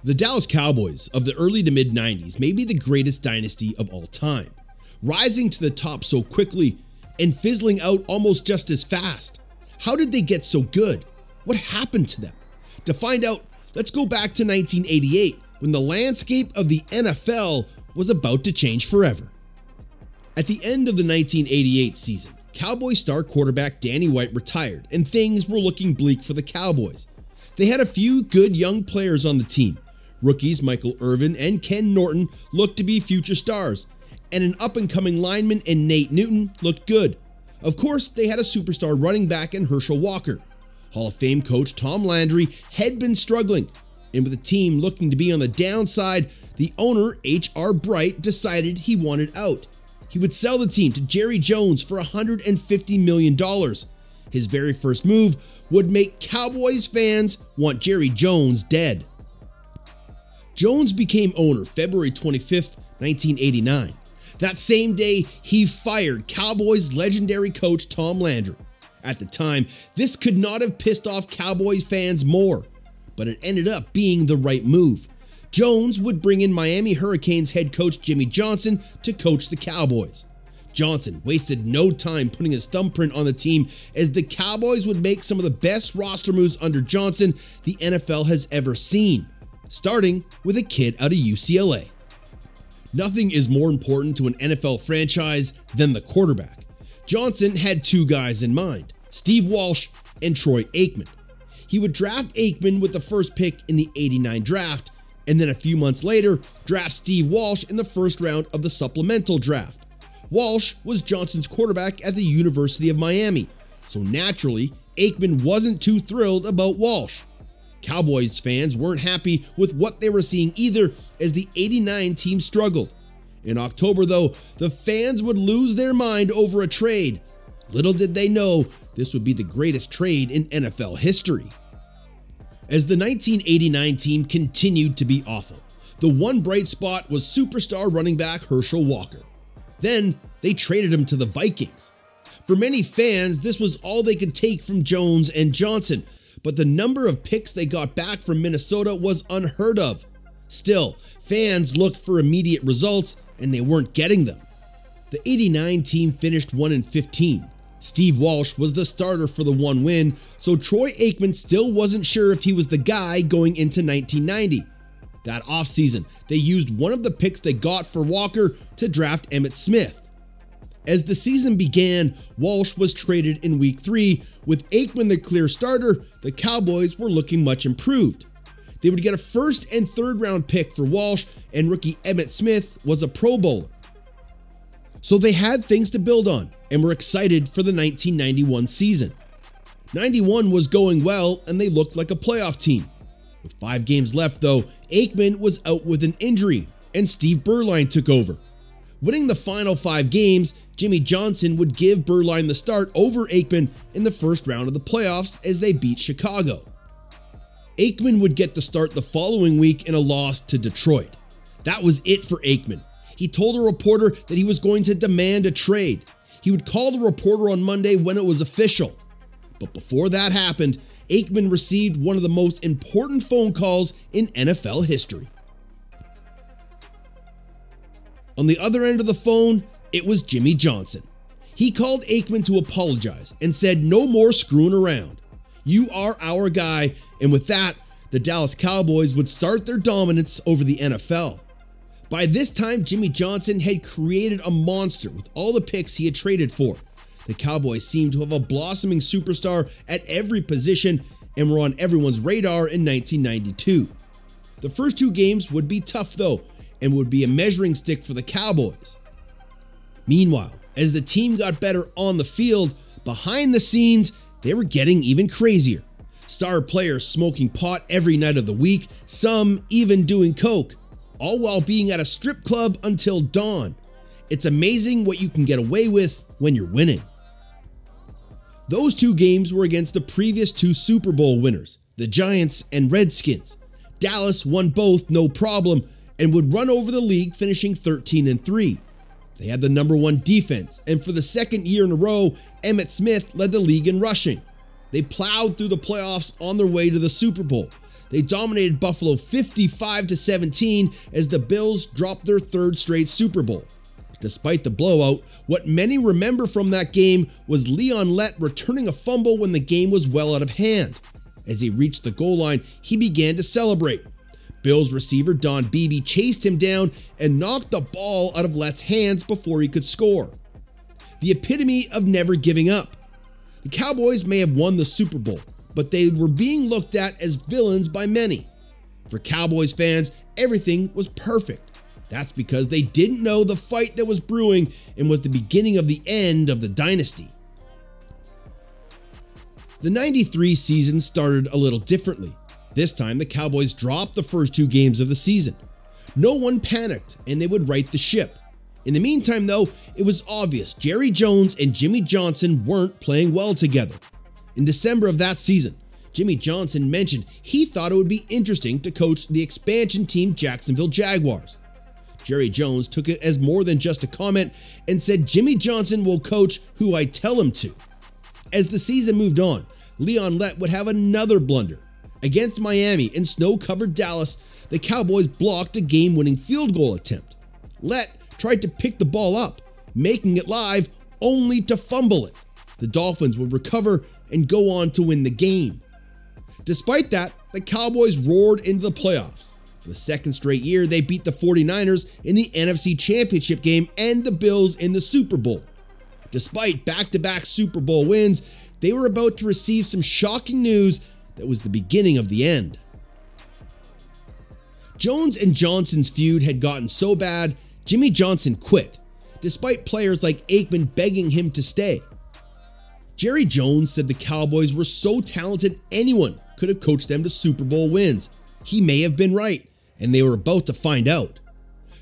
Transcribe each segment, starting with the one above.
The Dallas Cowboys of the early to mid 90s may be the greatest dynasty of all time, rising to the top so quickly and fizzling out almost just as fast. How did they get so good? What happened to them? To find out, let's go back to 1988 when the landscape of the NFL was about to change forever. At the end of the 1988 season, Cowboys star quarterback Danny White retired and things were looking bleak for the Cowboys. They had a few good young players on the team. Rookies Michael Irvin and Ken Norton looked to be future stars, and an up-and-coming lineman in Nate Newton looked good. Of course, they had a superstar running back in Herschel Walker. Hall of Fame coach Tom Landry had been struggling, and with the team looking to be on the downside, the owner, H.R. Bright, decided he wanted out. He would sell the team to Jerry Jones for $150 million. His very first move would make Cowboys fans want Jerry Jones dead. Jones became owner February 25th, 1989. That same day, he fired Cowboys legendary coach Tom Landry. At the time, this could not have pissed off Cowboys fans more, but it ended up being the right move. Jones would bring in Miami Hurricanes head coach Jimmy Johnson to coach the Cowboys. Johnson wasted no time putting his thumbprint on the team, as the Cowboys would make some of the best roster moves under Johnson the NFL has ever seen, starting with a kid out of UCLA. Nothing is more important to an NFL franchise than the quarterback. Johnson had two guys in mind, Steve Walsh and Troy Aikman. He would draft Aikman with the first pick in the '89 draft, and then a few months later, draft Steve Walsh in the first round of the supplemental draft. Walsh was Johnson's quarterback at the University of Miami, so naturally, Aikman wasn't too thrilled about Walsh. Cowboys fans weren't happy with what they were seeing either, as the '89 team struggled. In October, though, the fans would lose their mind over a trade. Little did they know this would be the greatest trade in NFL history. As the 1989 team continued to be awful, the one bright spot was superstar running back Herschel Walker. Then they traded him to the Vikings. For many fans, this was all they could take from Jones and Johnson, but the number of picks they got back from Minnesota was unheard of. Still, fans looked for immediate results, and they weren't getting them. The '89 team finished 1-15. Steve Walsh was the starter for the one win, so Troy Aikman still wasn't sure if he was the guy going into 1990. That offseason, they used one of the picks they got for Walker to draft Emmitt Smith. As the season began, Walsh was traded in week 3. With Aikman the clear starter, the Cowboys were looking much improved. They would get a first and third round pick for Walsh, and rookie Emmitt Smith was a Pro Bowler. So they had things to build on and were excited for the 1991 season. 91 was going well, and they looked like a playoff team. With 5 games left, though, Aikman was out with an injury, and Steve Beuerlein took over. Winning the final 5 games, Jimmy Johnson would give Beuerlein the start over Aikman in the first round of the playoffs as they beat Chicago. Aikman would get the start the following week in a loss to Detroit. That was it for Aikman. He told a reporter that he was going to demand a trade. He would call the reporter on Monday when it was official. But before that happened, Aikman received one of the most important phone calls in NFL history. On the other end of the phone, it was Jimmy Johnson. He called Aikman to apologize and said no more screwing around. You are our guy, and with that, the Dallas Cowboys would start their dominance over the NFL. By this time, Jimmy Johnson had created a monster with all the picks he had traded for. The Cowboys seemed to have a blossoming superstar at every position and were on everyone's radar in 1992. The first 2 games would be tough though, and would be a measuring stick for the Cowboys. Meanwhile, as the team got better on the field, behind the scenes, they were getting even crazier. Star players smoking pot every night of the week, some even doing coke, all while being at a strip club until dawn. It's amazing what you can get away with when you're winning. Those 2 games were against the previous 2 Super Bowl winners, the Giants and Redskins. Dallas won both no problem and would run over the league, finishing 13-3. They had the #1 defense, and for the second year in a row, Emmitt Smith led the league in rushing. They plowed through the playoffs on their way to the Super Bowl. they dominated Buffalo 55-17 as the Bills dropped their third straight Super Bowl. Despite the blowout, what many remember from that game was Leon Lett returning a fumble when the game was well out of hand. As he reached the goal line, he began to celebrate. Bills receiver Don Beebe chased him down and knocked the ball out of Lett's hands before he could score. The epitome of never giving up. The Cowboys may have won the Super Bowl, but they were being looked at as villains by many. For Cowboys fans, everything was perfect. That's because they didn't know the fight that was brewing and was the beginning of the end of the dynasty. The '93 season started a little differently. This time, the Cowboys dropped the first two games of the season. No one panicked, and they would right the ship. In the meantime, though, it was obvious Jerry Jones and Jimmy Johnson weren't playing well together. In December of that season, Jimmy Johnson mentioned he thought it would be interesting to coach the expansion team Jacksonville Jaguars. Jerry Jones took it as more than just a comment and said Jimmy Johnson will coach who I tell him to. As the season moved on, Leon Lett would have another blunder. Against Miami in snow-covered Dallas, the Cowboys blocked a game-winning field goal attempt. Lett tried to pick the ball up, making it live, only to fumble it. The Dolphins would recover and go on to win the game. Despite that, the Cowboys roared into the playoffs. For the second straight year, they beat the 49ers in the NFC Championship game and the Bills in the Super Bowl. Despite back-to-back Super Bowl wins, they were about to receive some shocking news that was the beginning of the end. Jones and Johnson's feud had gotten so bad, Jimmy Johnson quit, despite players like Aikman begging him to stay. Jerry Jones said the Cowboys were so talented anyone could have coached them to Super Bowl wins. He may have been right, and they were about to find out.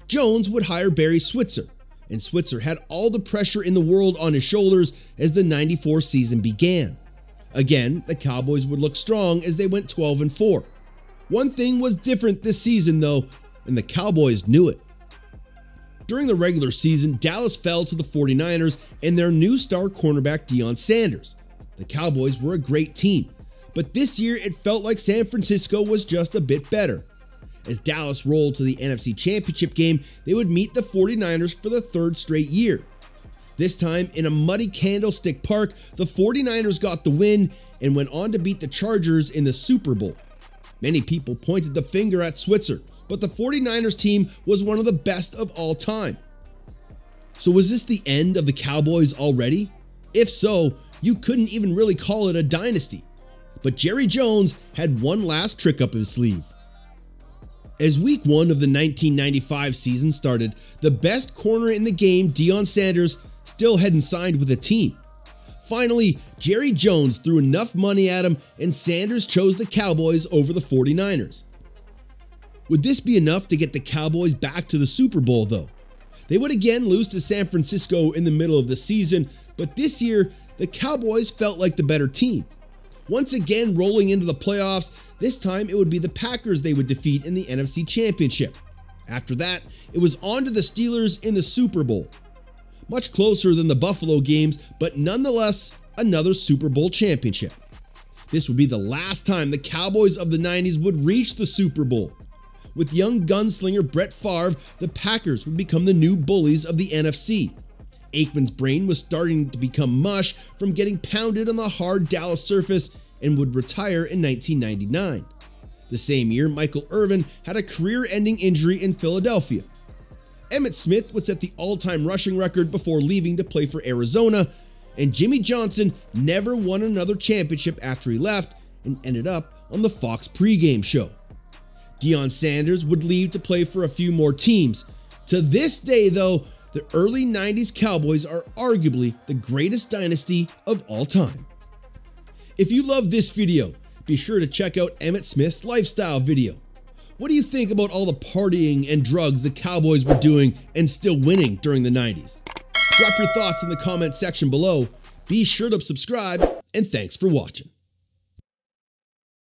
Jones would hire Barry Switzer, and Switzer had all the pressure in the world on his shoulders as the '94 season began. Again, the Cowboys would look strong as they went 12-4. One thing was different this season though, and the Cowboys knew it. During the regular season, Dallas fell to the 49ers and their new star cornerback Deion Sanders. The Cowboys were a great team, but this year it felt like San Francisco was just a bit better. As Dallas rolled to the NFC Championship game, they would meet the 49ers for the third straight year. This time, in a muddy Candlestick Park, the 49ers got the win and went on to beat the Chargers in the Super Bowl. Many people pointed the finger at Switzer, but the 49ers team was one of the best of all time. So was this the end of the Cowboys already? If so, you couldn't even really call it a dynasty. But Jerry Jones had one last trick up his sleeve. As week one of the 1995 season started, the best corner in the game, Deion Sanders, still hadn't signed with a team. Finally, Jerry Jones threw enough money at him and Sanders chose the Cowboys over the 49ers. Would this be enough to get the Cowboys back to the Super Bowl though? They would again lose to San Francisco in the middle of the season, but this year, the Cowboys felt like the better team. Once again rolling into the playoffs, this time it would be the Packers they would defeat in the NFC Championship. After that, it was on to the Steelers in the Super Bowl. Much closer than the Buffalo games, but nonetheless, another Super Bowl championship. This would be the last time the Cowboys of the 90s would reach the Super Bowl. With young gunslinger Brett Favre, the Packers would become the new bullies of the NFC. Aikman's brain was starting to become mush from getting pounded on the hard Dallas surface and would retire in 1999. The same year, Michael Irvin had a career-ending injury in Philadelphia. Emmitt Smith would set the all-time rushing record before leaving to play for Arizona, and Jimmy Johnson never won another championship after he left and ended up on the Fox pregame show. Deion Sanders would leave to play for a few more teams. To this day, though, the early 90s Cowboys are arguably the greatest dynasty of all time. If you love this video, be sure to check out Emmitt Smith's lifestyle video. What do you think about all the partying and drugs the Cowboys were doing and still winning during the 90s? Drop your thoughts in the comment section below. Be sure to subscribe, and thanks for watching.